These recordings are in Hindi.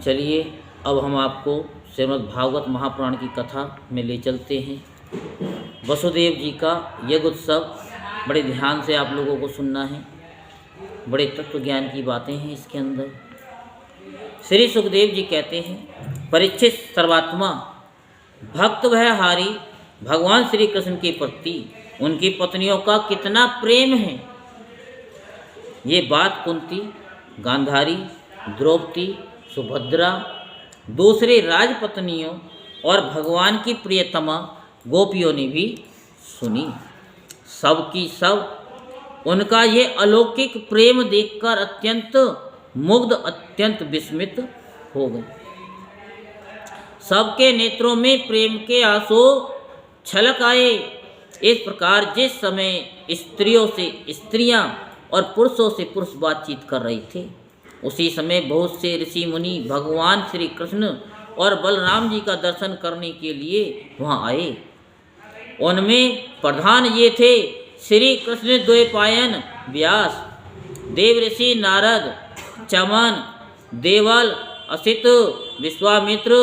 चलिए अब हम आपको श्रीमद् भागवत महापुराण की कथा में ले चलते हैं। वसुदेव जी का यज्ञ उत्सव बड़े ध्यान से आप लोगों को सुनना है। बड़े तत्व ज्ञान की बातें हैं इसके अंदर। श्री सुखदेव जी कहते हैं, परीक्षित सर्वात्मा भक्त भय हारी भगवान श्री कृष्ण के प्रति उनकी पत्नियों का कितना प्रेम है। ये बात कुंती, गांधारी, द्रौपदी, सुभद्रा, दूसरे राजपत्नियों और भगवान की प्रियतमा गोपियों ने भी सुनी। सब की सब उनका ये अलौकिक प्रेम देखकर अत्यंत मुग्ध, अत्यंत विस्मित हो गए। सबके नेत्रों में प्रेम के आंसू छलक आए। इस प्रकार जिस समय स्त्रियों से स्त्रियां और पुरुषों से पुरुष बातचीत कर रहे थे, उसी समय बहुत से ऋषि मुनि भगवान श्री कृष्ण और बलराम जी का दर्शन करने के लिए वहां आए। उनमें प्रधान ये थे श्री कृष्ण द्वैपायन व्यास, देव ऋषि नारद, चमन, देवल, असित, विश्वामित्र,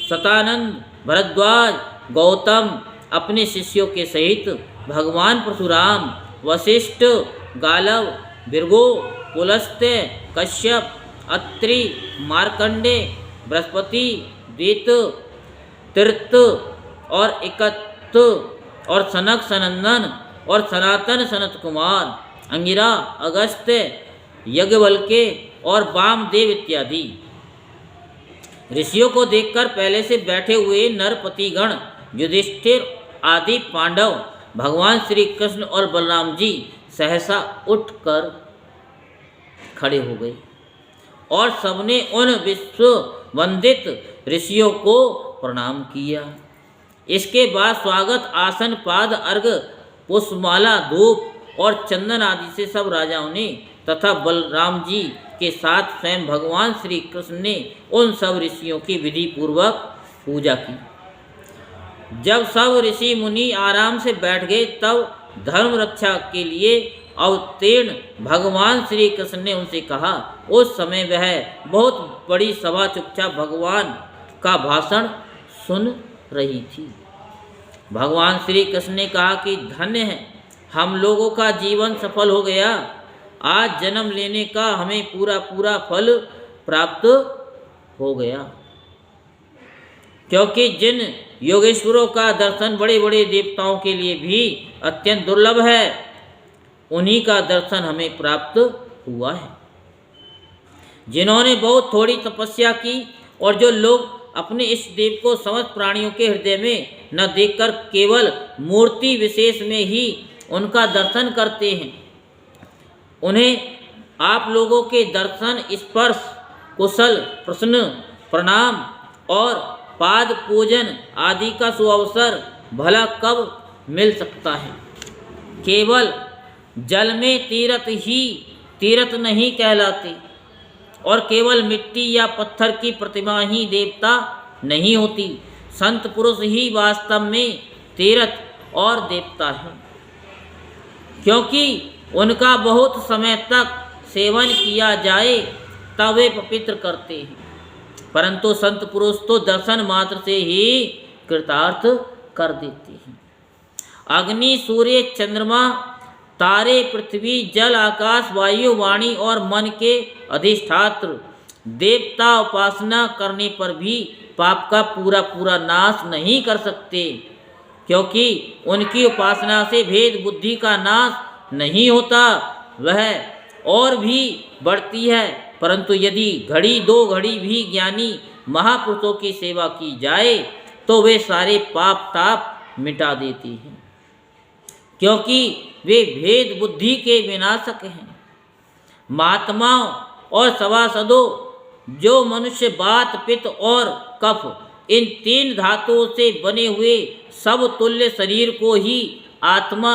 सतानंद, भरद्वाज, गौतम अपने शिष्यों के सहित, भगवान परशुराम, वशिष्ठ, गालव, भृगु, पुलस्त्य, कश्यप, अत्रि, मार्कंडे, बृहस्पति, द्वित, तीर्थ और एकत और सनक सनंदन और सनातन सनत कुमार, अंगिरा, अगस्त्य, यज्ञवल्के और वामदेव इत्यादि ऋषियों को देखकर पहले से बैठे हुए नरपतिगण, युधिष्ठिर आदि पांडव, भगवान श्री कृष्ण और बलराम जी सहसा उठकर खड़े हो गए और सबने उन विश्व वंदित ऋषियों को प्रणाम किया। इसके बाद स्वागत आसन, पाद अर्घ, पुष्पमाला, धूप और चंदन आदि से सब राजाओं ने तथा बलराम जी के साथ स्वयं भगवान श्री कृष्ण ने उन सब ऋषियों की विधि पूर्वक पूजा की। जब सब ऋषि मुनि आराम से बैठ गए, तब धर्म रक्षा के लिए अवतीर्ण भगवान श्री कृष्ण ने उनसे कहा। उस समय वह बहुत बड़ी सभा चुपचाप भगवान का भाषण सुन रही थी। भगवान श्री कृष्ण ने कहा कि धन्य है, हम लोगों का जीवन सफल हो गया। आज जन्म लेने का हमें पूरा पूरा फल प्राप्त हो गया, क्योंकि जिन योगेश्वरों का दर्शन बड़े बड़े देवताओं के लिए भी अत्यंत दुर्लभ है, उन्हीं का दर्शन हमें प्राप्त हुआ है। जिन्होंने बहुत थोड़ी तपस्या की और जो लोग अपने इष्ट देव को समस्त प्राणियों के हृदय में न देखकर केवल मूर्ति विशेष में ही उनका दर्शन करते हैं, उन्हें आप लोगों के दर्शन, स्पर्श, कुशल प्रश्न, प्रणाम और पाद पूजन आदि का सुअवसर भला कब मिल सकता है। केवल जल में तीर्थ ही तीर्थ नहीं कहलाते और केवल मिट्टी या पत्थर की प्रतिमा ही देवता नहीं होती। संत पुरुष ही वास्तव में तीर्थ और देवता है, क्योंकि उनका बहुत समय तक सेवन किया जाए तब वे पवित्र करते हैं, परंतु संत पुरुष तो दर्शन मात्र से ही कृतार्थ कर देते हैं। अग्नि, सूर्य, चंद्रमा, तारे, पृथ्वी, जल, आकाश, वायु, वाणी और मन के अधिष्ठात्र देवता उपासना करने पर भी पाप का पूरा पूरा नाश नहीं कर सकते, क्योंकि उनकी उपासना से भेद बुद्धि का नाश नहीं होता, वह और भी बढ़ती है। परंतु यदि घड़ी दो घड़ी भी ज्ञानी महापुरुषों की सेवा की जाए तो वे सारे पाप ताप मिटा देती हैं, क्योंकि वे भेद बुद्धि के विनाशक हैं। महात्माओं और सभासदों, जो मनुष्य वात, पित्त और कफ इन तीन धातुओं से बने हुए सब तुल्य शरीर को ही आत्मा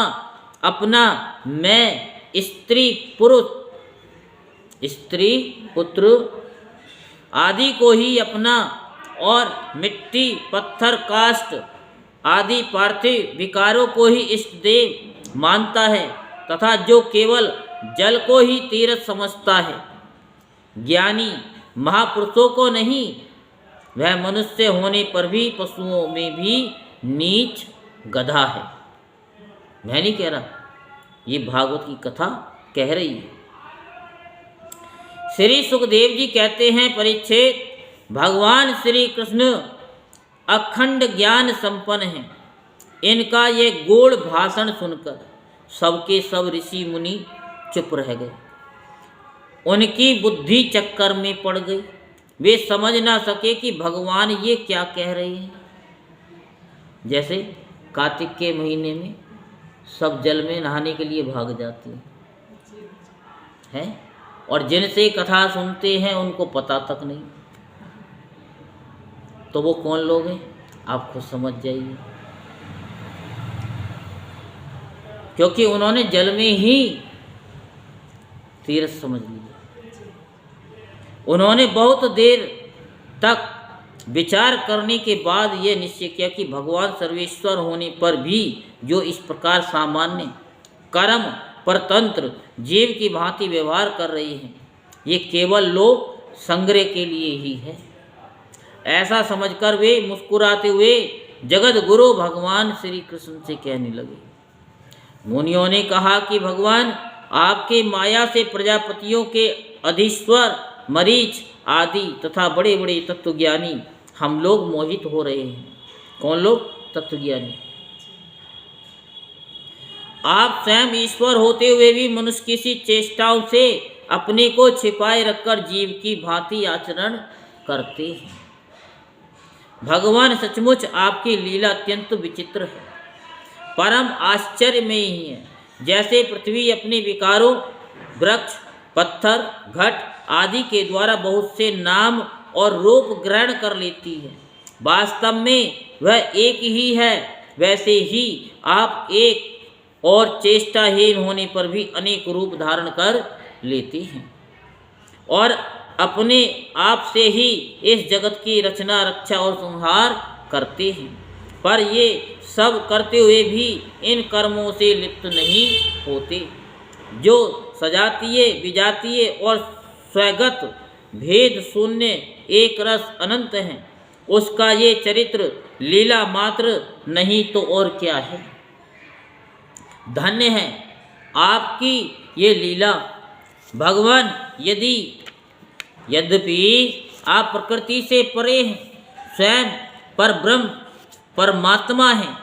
अपना, मैं, स्त्री पुत्र आदि को ही अपना और मिट्टी, पत्थर, काष्ठ आदि पार्थिव विकारों को ही इष्ट देव मानता है, तथा जो केवल जल को ही तीर्थ समझता है, ज्ञानी महापुरुषों को नहीं, वह मनुष्य होने पर भी पशुओं में भी नीच गधा है। मैं नहीं कह रहा, ये भागवत की कथा कह रही है। श्री सुखदेव जी कहते हैं, परीक्षित, भगवान श्री कृष्ण अखंड ज्ञान संपन्न हैं। इनका ये गूढ़ भाषण सुनकर सबके सब ऋषि मुनि चुप रह गए। उनकी बुद्धि चक्कर में पड़ गई। वे समझ ना सके कि भगवान ये क्या कह रहे हैं। जैसे कार्तिक के महीने में सब जल में नहाने के लिए भाग जाते हैं, और जिनसे कथा सुनते हैं उनको पता तक नहीं। तो वो कौन लोग हैं, आप खुद समझ जाइए। क्योंकि उन्होंने जल में ही तीर्थ समझ लिया। उन्होंने बहुत देर तक विचार करने के बाद ये निश्चय किया कि भगवान सर्वेश्वर होने पर भी जो इस प्रकार सामान्य कर्म परतंत्र जीव की भांति व्यवहार कर रही हैं, ये केवल लोक संग्रह के लिए ही है। ऐसा समझकर वे मुस्कुराते हुए जगत गुरु भगवान श्री कृष्ण से कहने लगे। मुनियों ने कहा कि भगवान, आपके माया से प्रजापतियों के अधीश्वर मरीच आदि तथा बड़े बड़े तत्वज्ञानी हम लोग मोहित हो रहे हैं। कौन लोग? तत्वज्ञानी। आप स्वयं ईश्वर होते हुए भी मनुष्य की सी चेष्टाओं से अपने को छिपाए रखकर जीव की भांति आचरण करते हैं। भगवान, सचमुच आपकी लीला अत्यंत विचित्र है, परम आश्चर्यमयी ही है। जैसे पृथ्वी अपने विकारों, वृक्ष, पत्थर, घट आदि के द्वारा बहुत से नाम और रूप ग्रहण कर लेती है, वास्तव में वह एक ही है, वैसे ही आप एक और चेष्टाहीन होने पर भी अनेक रूप धारण कर लेते हैं और अपने आप से ही इस जगत की रचना, रक्षा और संहार करते हैं। पर ये सब करते हुए भी इन कर्मों से लिप्त नहीं होते। जो सजातीय, विजातीय और स्वगत भेद शून्य एक रस अनंत हैं, उसका ये चरित्र लीला मात्र नहीं तो और क्या है। धन्य है आपकी ये लीला भगवान। यद्यपि आप प्रकृति से परे हैं, स्वयं पर ब्रह्म परमात्मा हैं,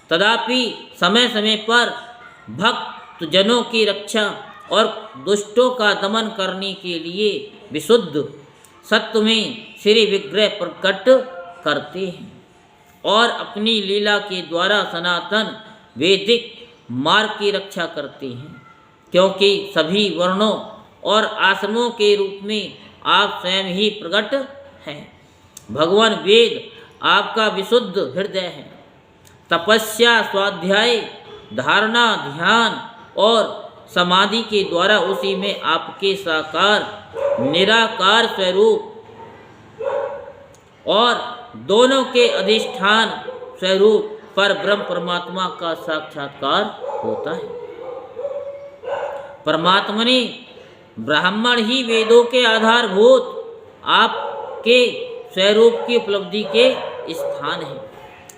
तथापि समय समय पर भक्त जनों की रक्षा और दुष्टों का दमन करने के लिए विशुद्ध सत्य में श्री विग्रह प्रकट करते हैं और अपनी लीला के द्वारा सनातन वैदिक मार्ग की रक्षा करते हैं। क्योंकि सभी वर्णों और आश्रमों के रूप में आप स्वयं ही प्रकट हैं। भगवान, वेद आपका विशुद्ध हृदय है। तपस्या, स्वाध्याय, धारणा, ध्यान और समाधि के द्वारा उसी में आपके साकार निराकार स्वरूप और दोनों के अधिष्ठान स्वरूप पर ब्रह्म परमात्मा का साक्षात्कार होता है। परमात्मा ने ब्राह्मण ही वेदों के आधारभूत आपके स्वरूप की उपलब्धि के स्थान है।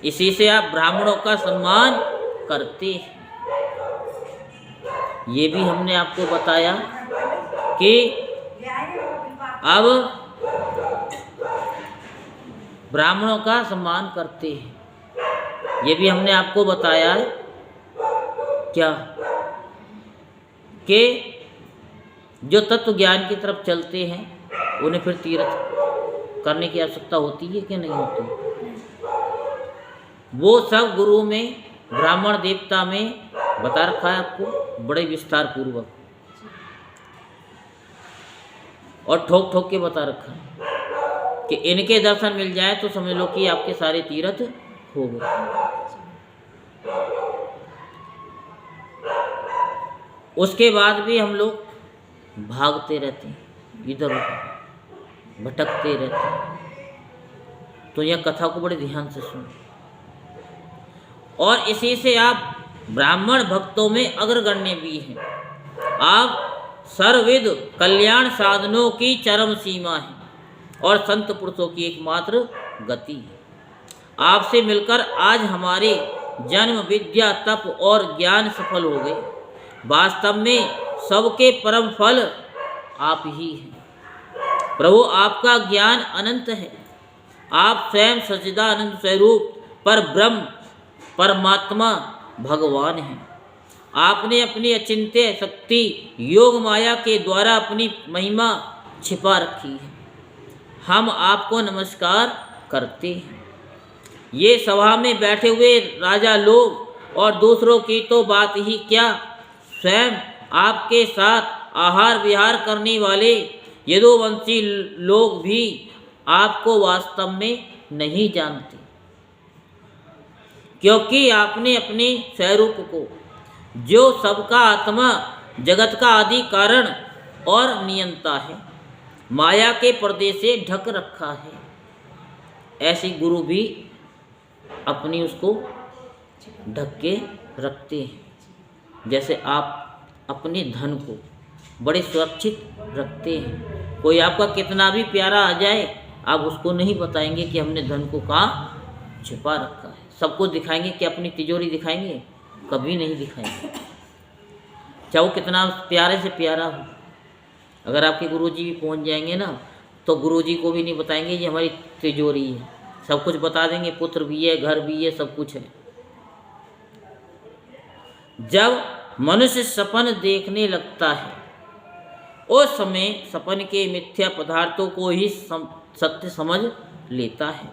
इसी से आप ब्राह्मणों का सम्मान करते हैं। ये भी हमने आपको बताया कि अब ब्राह्मणों का सम्मान करते हैं। ये भी हमने आपको बताया है क्या कि जो तत्व ज्ञान की तरफ चलते हैं उन्हें फिर तीर्थ करने की आवश्यकता होती है कि नहीं होती। वो सब गुरु में, ब्राह्मण देवता में बता रखा है आपको बड़े विस्तार पूर्वक और ठोक ठोक के बता रखा है कि इनके दर्शन मिल जाए तो समझ लो कि आपके सारे तीर्थ हो गए। उसके बाद भी हम लोग भागते रहते हैं, इधर उधर भटकते रहते हैं। तो यह कथा को बड़े ध्यान से सुनो और इसी से आप ब्राह्मण भक्तों में अग्रगण्य भी हैं। आप सर्वविध कल्याण साधनों की चरम सीमा है। और संत पुरुषों की एकमात्र गति है। आपसे मिलकर आज हमारे जन्म, विद्या, तप और ज्ञान सफल हो गए। वास्तव में सबके परम फल आप ही हैं। प्रभु, आपका ज्ञान अनंत है। आप स्वयं सच्चिदानंद स्वरूप पर ब्रह्म परमात्मा भगवान हैं। आपने अपनी अचिंत्य शक्ति योग माया के द्वारा अपनी महिमा छिपा रखी है। हम आपको नमस्कार करते हैं। ये सभा में बैठे हुए राजा लोग और दूसरों की तो बात ही क्या, स्वयं आपके साथ आहार विहार करने वाले यदुवंशी लोग भी आपको वास्तव में नहीं जानते, क्योंकि आपने अपने स्वरूप को, जो सबका आत्मा, जगत का आदि कारण और नियंता है, माया के पर्दे से ढक रखा है। ऐसे गुरु भी अपनी उसको ढक के रखते हैं। जैसे आप अपने धन को बड़े सुरक्षित रखते हैं। कोई आपका कितना भी प्यारा आ जाए, आप उसको नहीं बताएंगे कि हमने धन को कहाँ छिपा रखा है। सबको दिखाएंगे कि अपनी तिजोरी दिखाएंगे, कभी नहीं दिखाएंगे, चाहे वो कितना प्यारे से प्यारा हो। अगर आपके गुरुजी भी पहुंच जाएंगे ना, तो गुरुजी को भी नहीं बताएंगे ये हमारी तिजोरी है। सब कुछ बता देंगे, पुत्र भी है, घर भी है, सब कुछ है। जब मनुष्य सपन देखने लगता है, उस समय सपन के मिथ्या पदार्थों को ही सत्य समझ लेता है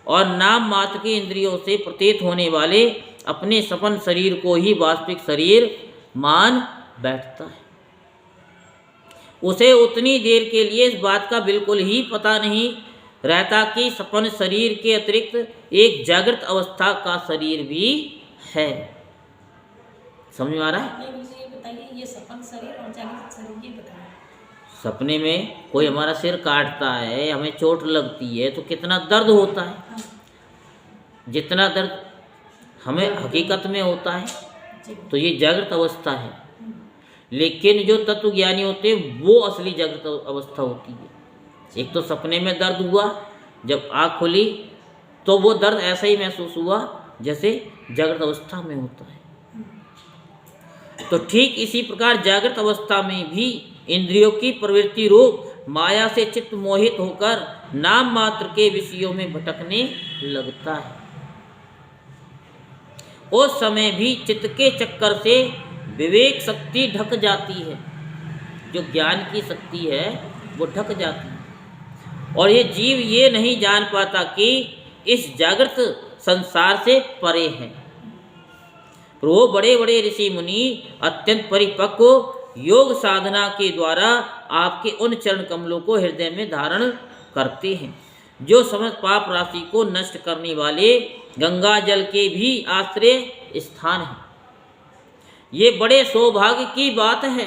और नाम मात्र के इंद्रियों से प्रतीत होने वाले अपने सपन शरीर को ही वास्तविक शरीर मान बैठता है। उसे उतनी देर के लिए इस बात का बिल्कुल ही पता नहीं रहता कि सपन शरीर के अतिरिक्त एक जागृत अवस्था का शरीर भी है। समझ में आ रहा है? ये बताइए, ये सपन शरीर और जागृत शरीर ये बताइए। सपने में कोई हमारा सिर काटता है, हमें चोट लगती है, तो कितना दर्द होता है। जितना दर्द हमें हकीकत में होता है, तो ये जागृत अवस्था है। लेकिन जो तत्व ज्ञानी होते हैं, वो असली जागृत अवस्था होती है। एक तो सपने में दर्द हुआ, जब आँख खुली तो वो दर्द ऐसा ही महसूस हुआ जैसे जागृत अवस्था में होता है। तो ठीक इसी प्रकार जागृत अवस्था में भी इंद्रियों की प्रवृत्ति रूप माया से चित्त मोहित होकर नाम मात्र के विषयों में भटकने लगता है। उस समय भी चित्त के चक्कर से विवेक शक्ति ढक जाती है। जो ज्ञान की शक्ति है वो ढक जाती है, और ये जीव ये नहीं जान पाता कि इस जागृत संसार से परे है। वो बड़े बड़े ऋषि मुनि अत्यंत परिपक्व योग साधना के द्वारा आपके उन चरण कमलों को हृदय में धारण करते हैं, जो समस्त पाप राशि को नष्ट करने वाले गंगा जल के भी आश्रय स्थान है। ये बड़े सौभाग्य की बात है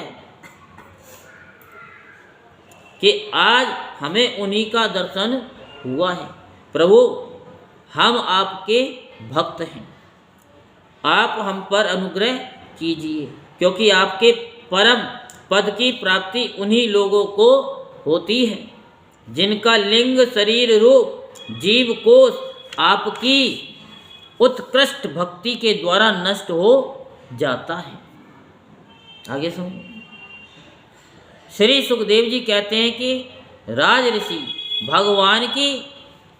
कि आज हमें उन्हीं का दर्शन हुआ है। प्रभु, हम आपके भक्त हैं, आप हम पर अनुग्रह कीजिए, क्योंकि आपके परम पद की प्राप्ति उन्हीं लोगों को होती है जिनका लिंग शरीर रूप जीव कोष आपकी उत्कृष्ट भक्ति के द्वारा नष्ट हो जाता है। आगे सुनो। श्री सुखदेव जी कहते हैं कि राज ऋषि भगवान की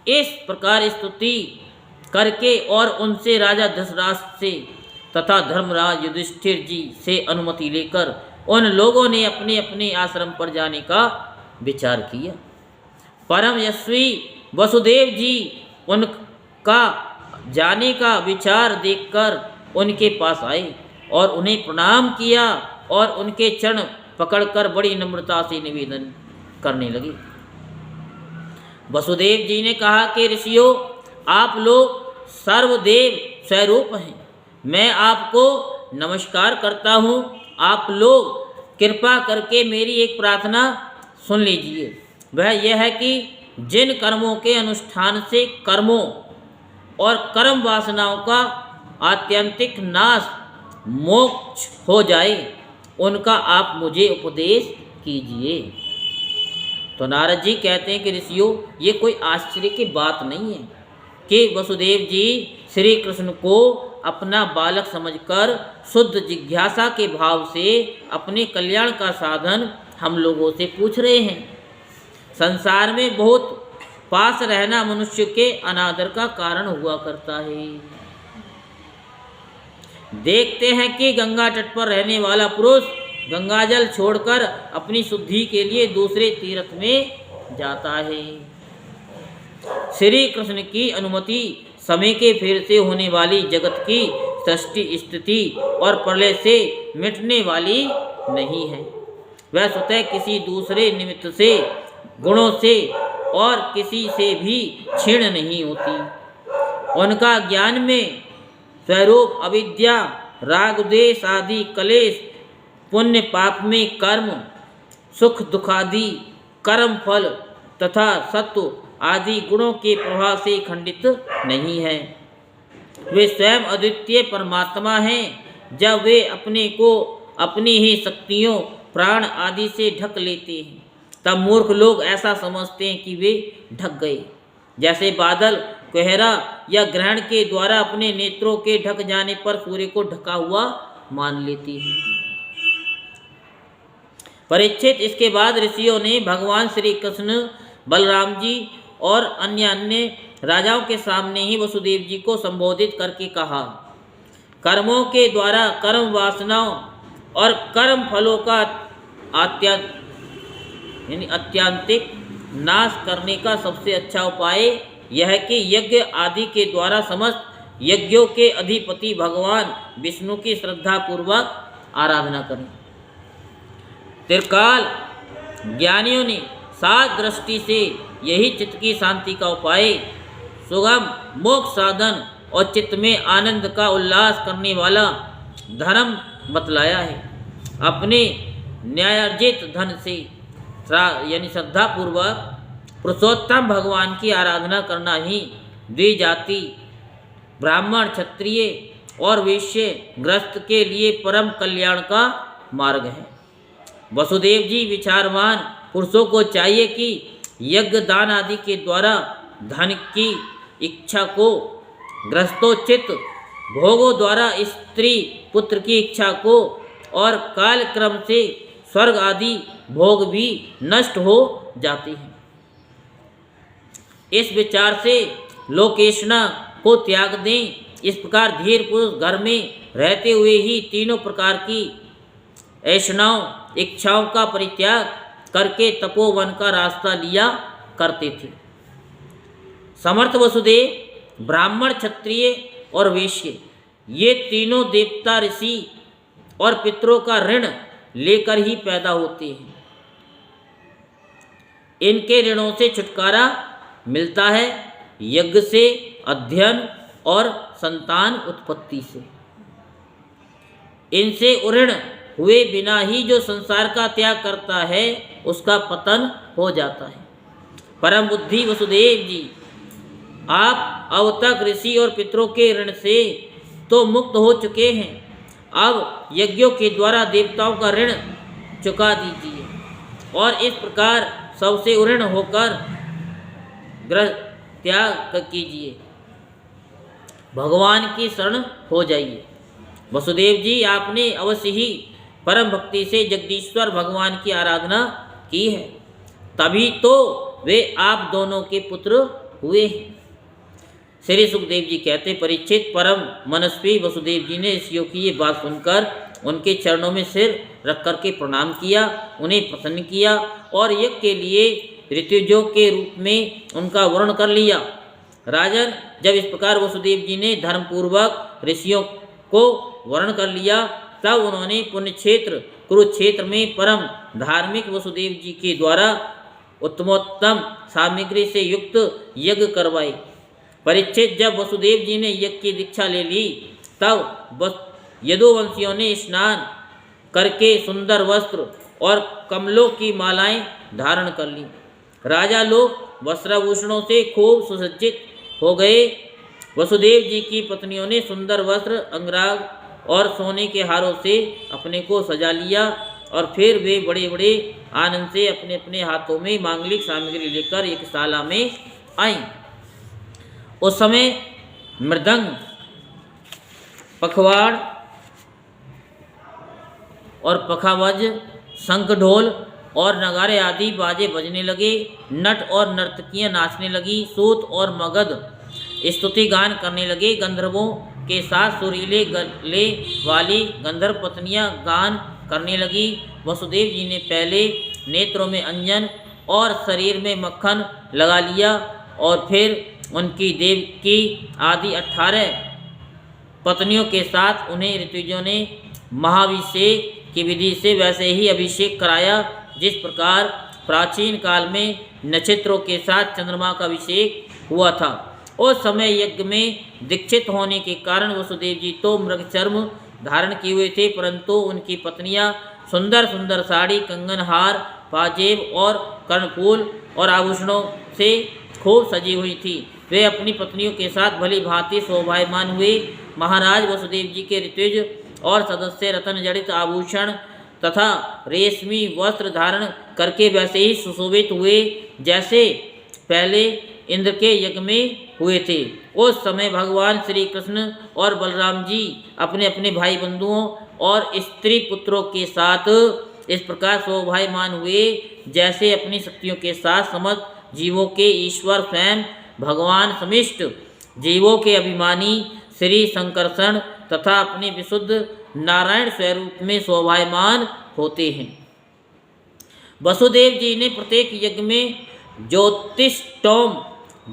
इस प्रकार स्तुति करके और उनसे राजा धृतराष्ट्र से तथा धर्मराज युधिष्ठिर जी से अनुमति लेकर उन लोगों ने अपने अपने आश्रम पर जाने का विचार किया। परम यशस्वी वसुदेव जी उनका जाने का विचार देखकर उनके पास आए और उन्हें प्रणाम किया और उनके चरण पकड़कर बड़ी नम्रता से निवेदन करने लगे। वसुदेव जी ने कहा कि ऋषियों, आप लोग सर्वदेव स्वरूप हैं, मैं आपको नमस्कार करता हूँ। आप लोग कृपा करके मेरी एक प्रार्थना सुन लीजिए। वह यह है कि जिन कर्मों के अनुष्ठान से कर्मों और कर्म वासनाओं का आत्यंतिक नाश मोक्ष हो जाए, उनका आप मुझे उपदेश कीजिए। तो नारद जी कहते हैं कि ऋषियों, ये कोई आश्चर्य की बात नहीं है कि वसुदेव जी श्री कृष्ण को अपना बालक समझकर शुद्ध जिज्ञासा के भाव से अपने कल्याण का साधन हम लोगों से पूछ रहे हैं। संसार में बहुत पास रहना मनुष्य के अनादर का कारण हुआ करता है। देखते हैं कि गंगा तट पर रहने वाला पुरुष गंगाजल छोड़कर अपनी शुद्धि के लिए दूसरे तीर्थ में जाता है। श्री कृष्ण की अनुमति समय के फेर से होने वाली जगत की सृष्टि स्थिति और प्रलय से मिटने वाली नहीं है। वह स्वतः किसी दूसरे निमित्त से, गुणों से और किसी से भी क्षीण नहीं होती। उनका ज्ञान में स्वरूप अविद्या, राग द्वेष आदि कलेश, पुण्य पाप में कर्म, सुख दुखादि कर्म फल तथा सत्व आदि गुणों के प्रभाव से खंडित नहीं है। वे स्वयं अद्वितीय परमात्मा हैं। जब वे अपने को अपनी ही शक्तियों, प्राण आदि से ढक लेते हैं, तब मूर्ख लोग ऐसा समझते हैं कि वे ढक गए, जैसे बादल, कोहरा या ग्रहण के द्वारा अपने नेत्रों के ढक जाने पर सूर्य को ढका हुआ मान लेती है। परीक्षित, इसके बाद ऋषियों ने भगवान श्री कृष्ण, बलराम जी और अन्य राजाओं के सामने ही वसुदेव जी को संबोधित करके कहा, कर्मों के द्वारा कर्म वासनाओं और कर्म फलों का आत्यंतिक नाश करने का सबसे अच्छा उपाय यह है कि यज्ञ आदि के द्वारा समस्त यज्ञों के अधिपति भगवान विष्णु की श्रद्धा पूर्वक आराधना करें। त्रिकाल ज्ञानियों ने सात दृष्टि से यही चित्त की शांति का उपाय, सुगम मोक्ष साधन और चित्त में आनंद का उल्लास करने वाला धर्म बतलाया है। अपने न्यायार्जित धन से यानी श्रद्धा पूर्वक पुरुषोत्तम भगवान की आराधना करना ही द्विजाति ब्राह्मण, क्षत्रिय और वैश्य ग्रस्त के लिए परम कल्याण का मार्ग है। वसुदेव जी विचारवान पुरुषों को चाहिए कि यज्ञ दान आदि के द्वारा धन की इच्छा को, ग्रस्तोचित भोगों द्वारा स्त्री पुत्र की इच्छा को और काल क्रम से स्वर्ग आदि भोग भी नष्ट हो जाते हैं। इस विचार से लोकेशना को त्याग दें। इस प्रकार धीर पुरुष घर में रहते हुए ही तीनों प्रकार की ऐषणाओं, इच्छाओं का परित्याग करके तपोवन का रास्ता लिया करते थे। समर्थ वसुदेव ब्राह्मण, क्षत्रिय और वैश्य ये तीनों देवता, ऋषि और पितरों का ऋण लेकर ही पैदा होते हैं। इनके ऋणों से छुटकारा मिलता है यज्ञ से, अध्ययन और संतान उत्पत्ति से। इनसे उऋण हुए बिना ही जो संसार का त्याग करता है उसका पतन हो जाता है। परम बुद्धि वसुदेव जी, आप अब तक ऋषि और पितरों के ऋण से तो मुक्त हो चुके हैं। अब यज्ञों के द्वारा देवताओं का ऋण चुका दीजिए और इस प्रकार सबसे उऋण होकर ग्रह त्याग कीजिए, भगवान की शरण हो जाइए। वसुदेव जी, आपने अवश्य ही परम भक्ति से जगदीश्वर भगवान की आराधना की है, तभी तो वे आप दोनों के पुत्र हुए हैं। श्री सुखदेव जी कहते, परीक्षित, परम मनस्वी वसुदेव जी ने ऋषियों की ये बात सुनकर उनके चरणों में सिर रख कर के प्रणाम किया, उन्हें प्रसन्न किया और यज्ञ के लिए ऋतुजों के रूप में उनका वर्ण कर लिया। राजन, जब इस प्रकार वसुदेव जी ने धर्मपूर्वक ऋषियों को वर्ण कर लिया, तब उन्होंने पुण्य क्षेत्र कुरुक्षेत्र में परम धार्मिक वसुदेव जी के द्वारा उत्तमोत्तम सामग्री से युक्त यज्ञ करवाए। परीक्षित, जब वसुदेव जी ने यज्ञ की दीक्षा ले ली, तब यदुवंशियों ने स्नान करके सुंदर वस्त्र और कमलों की मालाएं धारण कर ली। राजा लोग वस्त्राभूषणों से खूब सुसज्जित हो गए। वसुदेव जी की पत्नियों ने सुंदर वस्त्र, अंगराग और सोने के हारों से अपने को सजा लिया और फिर वे बड़े बड़े आनंद से अपने अपने हाथों में मांगलिक सामग्री लेकर एक शाला में आईं। उस समय मृदंग, पखवाड़ और पखावज, शंख ढोल और नगारे आदि बाजे बजने लगे। नट और नर्तकियां नाचने लगी। सूत और मगध स्तुति गान करने लगे। गंधर्वों के साथ सुरीले गले वाली गंधर्व पत्नियां गान करने लगी। वसुदेव जी ने पहले नेत्रों में अंजन और शरीर में मक्खन लगा लिया और फिर उनकी देवकी आदि 18 पत्नियों के साथ उन्हें ऋतुजों ने महाभिषेक की विधि से वैसे ही अभिषेक कराया जिस प्रकार प्राचीन काल में नक्षत्रों के साथ चंद्रमा का अभिषेक हुआ था। उस समय यज्ञ में दीक्षित होने के कारण वसुदेव जी तो मृग चर्म धारण किए हुए थे, परंतु उनकी पत्नियां सुंदर सुंदर साड़ी, कंगन, हार, पाजेब और कर्णफूल और आभूषणों से खूब सजी हुई थी। वे अपनी पत्नियों के साथ भली भांति शोभायमान हुए। महाराज वसुदेव जी के ऋतुज और सदस्य रतन जड़ित आभूषण तथा रेशमी वस्त्र धारण करके वैसे ही सुशोभित हुए जैसे पहले इंद्र के यज्ञ में हुए थे। उस समय भगवान श्री कृष्ण और बलराम जी अपने अपने भाई बंधुओं और स्त्री पुत्रों के साथ इस प्रकार शोभायमान हुए जैसे अपनी शक्तियों के साथ समस्त जीवों के ईश्वर स्वयं भगवान समिष्ट जीवों के अभिमानी श्री संकर्षण तथा अपने विशुद्ध नारायण स्वरूप में शोभायमान होते हैं। वसुदेव जी ने प्रत्येक यज्ञ में ज्योतिष्टोम,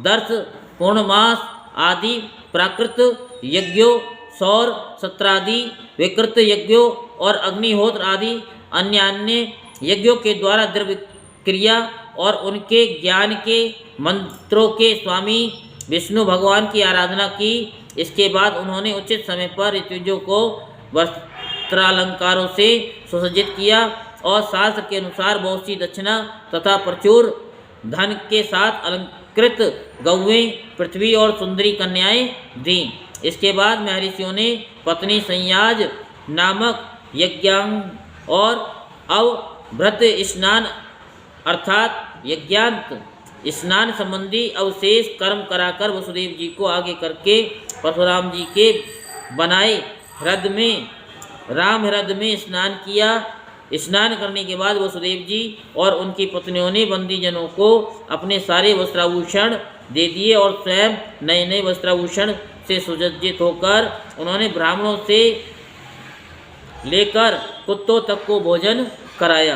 दर्श, पूर्णमास आदि प्राकृत यज्ञों, सौर सत्रादि विकृत यज्ञों और अग्निहोत्र आदि अन्य यज्ञों के द्वारा द्रव्य क्रिया और उनके ज्ञान के मंत्रों के स्वामी विष्णु भगवान की आराधना की। इसके बाद उन्होंने उचित समय पर ऋतुजों को वस्त्रालंकारों से सुसज्जित किया और शास्त्र के अनुसार बहुत सी दक्षिणा तथा प्रचुर धन के साथ अलंकृत गौवें, पृथ्वी और सुंदरी कन्याएं दी। इसके बाद महर्षियों ने पत्नी संयाज नामक यज्ञांग और अवभृत स्नान अर्थात यज्ञांत स्नान संबंधी अवशेष कर्म कराकर वसुदेव जी को आगे करके परशुराम जी के बनाए ह्रद में राम ह्रद में स्नान किया। स्नान करने के बाद वसुदेव जी और उनकी पत्नियों ने बंदीजनों को अपने सारे वस्त्राभूषण दे दिए और स्वयं नए नए वस्त्राभूषण से सुसज्जित होकर उन्होंने ब्राह्मणों से लेकर कुत्तों तक को भोजन कराया।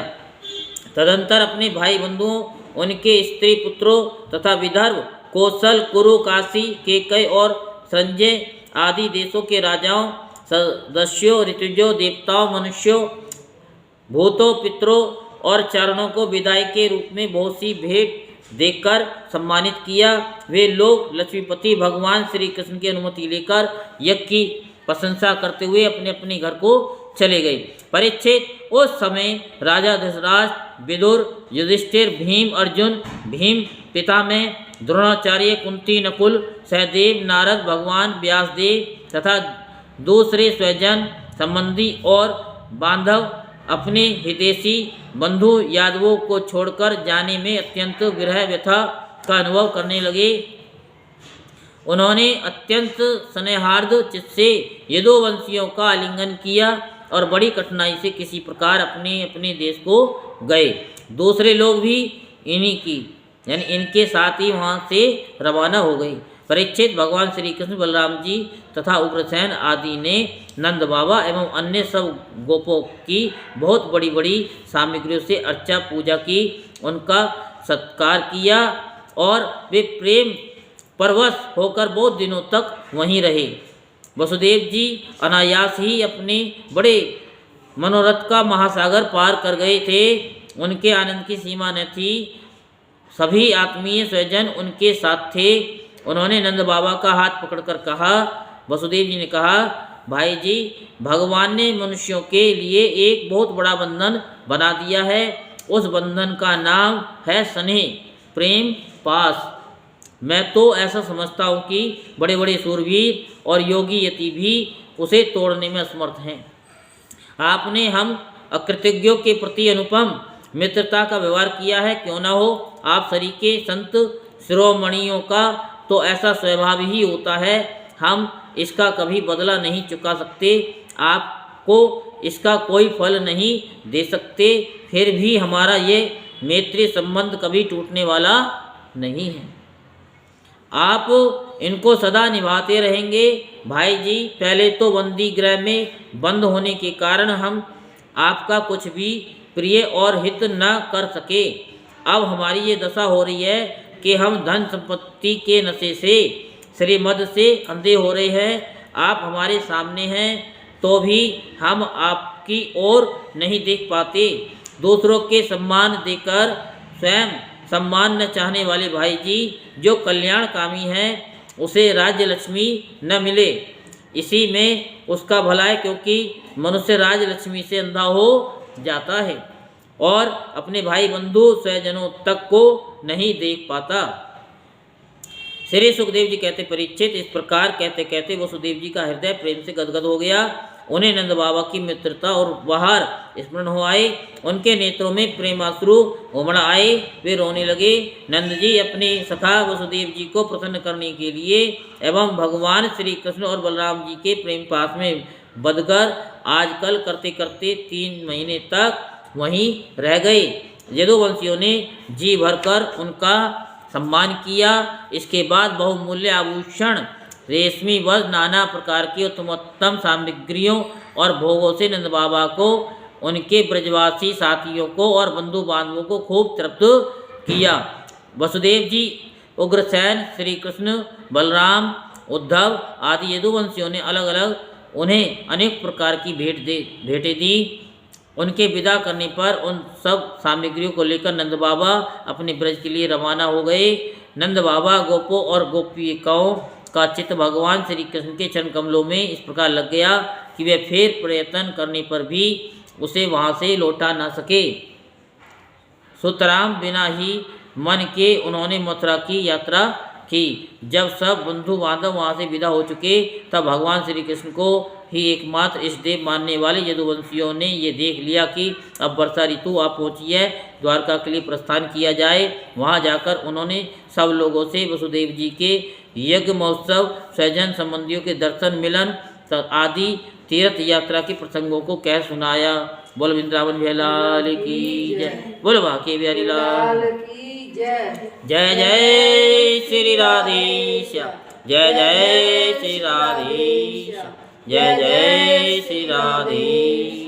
तदंतर अपने भाई बंधुओं, उनके स्त्री पुत्रों तथा विदर्भ, कौशल, कुरु, काशी, केकय और संजय आदि देशों के राजाओं, सदस्यों, ऋतुजों, देवताओं, मनुष्यों, भूतों, पितरों और चरणों को विदाई के रूप में बहुत सी भेंट देकर सम्मानित किया। वे लोग लक्ष्मीपति भगवान श्री कृष्ण की अनुमति लेकर यज्ञ की प्रशंसा करते हुए अपने अपने घर को चले गए। परीक्षित उस समय राजा धृतराज, विदुर, युधिष्ठिर, भीम, अर्जुन, भीम पितामह, द्रोणाचार्य, कुंती, नकुल, सहदेव, नारद, भगवान व्यासदेव तथा दूसरे स्वजन संबंधी और बांधव अपने हितैषी बंधु यादवों को छोड़कर जाने में अत्यंत विरह व्यथा का अनुभव करने लगे। उन्होंने अत्यंत स्नेहार्द चित्त से यदुवंशियों का आलिंगन किया और बड़ी कठिनाई से किसी प्रकार अपने अपने देश को गए। दूसरे लोग भी इनके साथ ही वहाँ से रवाना हो गए। परीक्षित, भगवान श्री कृष्ण, बलराम जी तथा उग्रसेन आदि ने नंद बाबा एवं अन्य सब गोपों की बहुत बड़ी बड़ी सामग्रियों से अर्चा पूजा की, उनका सत्कार किया और वे प्रेम परवश होकर बहुत दिनों तक वहीं रहे। वसुदेव जी अनायास ही अपने बड़े मनोरथ का महासागर पार कर गए थे। उनके आनंद की सीमा न थी। सभी आत्मीय स्वजन उनके साथ थे। उन्होंने नंद बाबा का हाथ पकड़कर कहा, वसुदेव जी ने कहा, भाई जी, भगवान ने मनुष्यों के लिए एक बहुत बड़ा बंधन बना दिया है। उस बंधन का नाम है स्नेह, प्रेम, पास। मैं तो ऐसा समझता हूँ कि बड़े बड़े सूरवीर और योगी यति भी उसे तोड़ने में असमर्थ हैं। आपने हम अकृतज्ञों के प्रति अनुपम मित्रता का व्यवहार किया है। क्यों न हो आप सरीके संत शिरोमणियों का तो ऐसा स्वभाव ही होता है, हम इसका कभी बदला नहीं चुका सकते, आपको इसका कोई फल नहीं दे सकते, फिर भी हमारा ये मैत्री संबंध कभी टूटने वाला नहीं है। आप इनको सदा निभाते रहेंगे। भाई जी, पहले तो बंदी गृह में बंद होने के कारण हम आपका कुछ भी प्रिय और हित न कर सके। अब हमारी ये दशा हो रही है कि हम धन संपत्ति के नशे से, श्रीमद से अंधे हो रहे हैं। आप हमारे सामने हैं तो भी हम आपकी ओर नहीं देख पाते। दूसरों के सम्मान देकर स्वयं सम्मान न चाहने वाले भाई जी जो कल्याणकामी हैं, उसे राज्य लक्ष्मी न मिले, इसी में उसका भला है, क्योंकि मनुष्य राज्य लक्ष्मी से अंधा हो जाता है और अपने भाई बंधु स्वजनों तक को नहीं देख पाता। श्री सुखदेव जी कहते, परीक्षित, इस प्रकार कहते कहते वसुदेव जी का हृदय प्रेम से गदगद हो गया। उन्हें नंद बाबा की मित्रता और बाहर स्मरण हो आए। उनके नेत्रों में प्रेमाश्रु उमड़ आए, वे रोने लगे। नंद जी अपने सखा वसुदेव जी को प्रसन्न करने के लिए एवं भगवान श्री कृष्ण और बलराम जी के प्रेम पास में बदकर आजकल करते करते 3 महीने तक वहीं रह गए। यदुवंशियों ने जी भरकर उनका सम्मान किया। इसके बाद बहुमूल्य आभूषण, रेशमी वस्त्र, नाना प्रकार की उत्तमोत्तम सामग्रियों और भोगों से नंद बाबा को, उनके ब्रजवासी साथियों को और बंधु बांधवों को खूब तृप्त किया। वसुदेव जी, उग्रसेन, श्री कृष्ण, बलराम, उद्धव आदि यदुवंशियों ने अलग अलग उन्हें अनेक प्रकार की भेंटें दी। उनके विदा करने पर उन सब सामग्रियों को लेकर नंद बाबा अपने ब्रज के लिए रवाना हो गए। नंद बाबा गोपों और गोपिकाओं का चित्त भगवान श्री कृष्ण के चरण कमलों में इस प्रकार लग गया कि वे फिर प्रयत्न करने पर भी उसे वहाँ से लौटा न सके। सुतराम बिना ही मन के उन्होंने मथुरा की यात्रा की। जब सब बंधु बांधव वहाँ से विदा हो चुके, तब भगवान श्री कृष्ण को ही एकमात्र इष्टदेव मानने वाले यदुवंशियों ने ये देख लिया कि अब वर्षा ऋतु आ पहुँची है, द्वारका के लिए प्रस्थान किया जाए। वहाँ जाकर उन्होंने सब लोगों से वसुदेव जी के यज्ञ महोत्सव, स्वजन संबंधियों के दर्शन, मिलन आदि तीर्थ यात्रा के प्रसंगों को कह सुनाया। बोल वृंदावन बिहारी लाल की जय, बोल बांके बिहारी लाल की जय। जय जय श्री राधेश्याम, जय जय श्री राधेश्याम, जय जय श्री राधे।